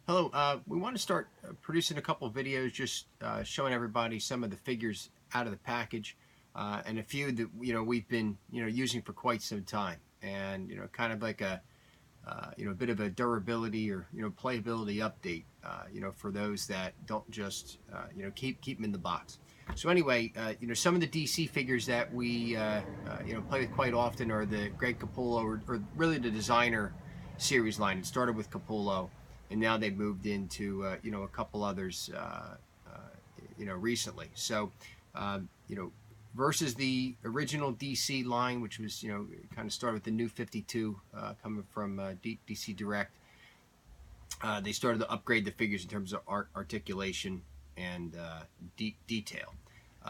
Hello, we want to start producing a couple of videos just showing everybody some of the figures out of the package and a few that we've been using for quite some time, and kind of like a bit of a durability or playability update for those that don't just keep them in the box. So anyway, some of the DC figures that we play with quite often are the Greg Capullo or really the designer series line. It started with Capullo, and now they've moved into a couple others recently. So versus the original DC line, which was kind of started with the new 52 coming from DC Direct. They started to upgrade the figures in terms of articulation and detail.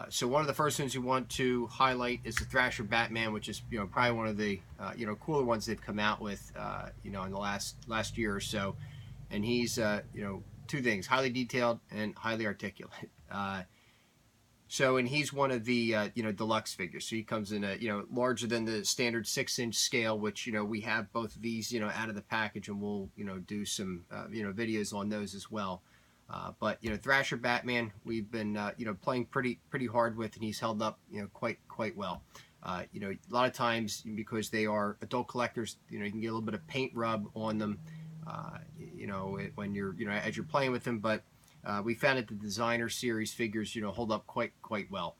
So one of the first ones you want to highlight is the Thrasher Batman, which is probably one of the cooler ones they've come out with in the last year or so. And he's two things: highly detailed and highly articulate. And he's one of the deluxe figures. So he comes in a larger than the standard 6-inch scale, which we have both of these out of the package, and we'll do some videos on those as well. But Thrasher Batman, we've been playing pretty hard with, and he's held up quite well. A lot of times, because they are adult collectors, you can get a little bit of paint rub on them, when you're as you're playing with them. But we found that the designer series figures hold up quite well,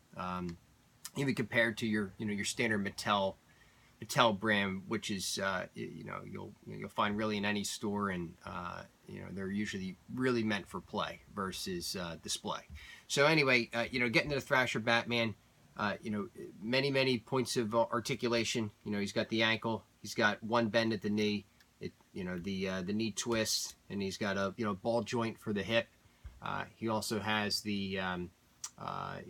even compared to your your standard Mattel brand, which is you'll find really in any store, and they're usually really meant for play versus display. So anyway, getting to the Thrasher Batman, many points of articulation. He's got the ankle, he's got one bend at the knee, the knee twist, and he's got a ball joint for the hip. He also has the you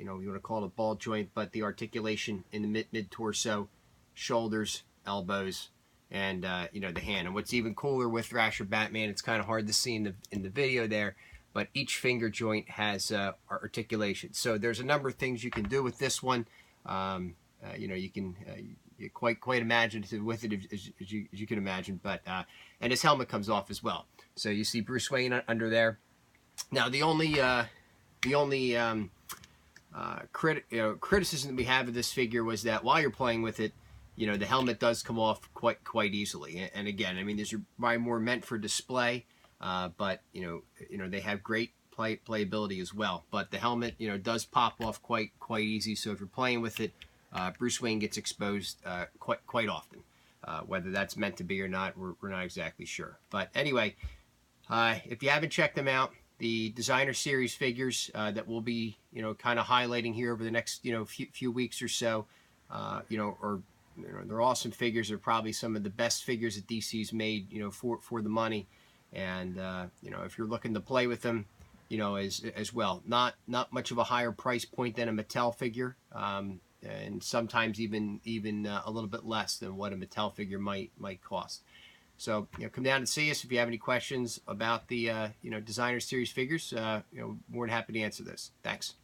want to call it a ball joint, but the articulation in the mid torso, shoulders, elbows, and the hand. And what's even cooler with Thrasher Batman, it's kind of hard to see in the video there, but each finger joint has articulation. So there's a number of things you can do with this one. You can quite imaginative with it, as you can imagine. But and his helmet comes off as well. So you see Bruce Wayne under there. Now the only criticism that we have of this figure was that while you're playing with it, the helmet does come off quite easily. And again, I mean, these are probably more meant for display, but they have great playability as well. But the helmet does pop off quite easy. So if you're playing with it, Bruce Wayne gets exposed quite often. Whether that's meant to be or not, we're not exactly sure. But anyway, if you haven't checked them out, the designer series figures that we'll be kind of highlighting here over the next few weeks or so, they're awesome figures. They're probably some of the best figures that DC's made for the money. And if you're looking to play with them as well, not much of a higher price point than a Mattel figure, and sometimes even a little bit less than what a Mattel figure might cost. So come down and see us if you have any questions about the designer series figures. More than happy to answer this. Thanks.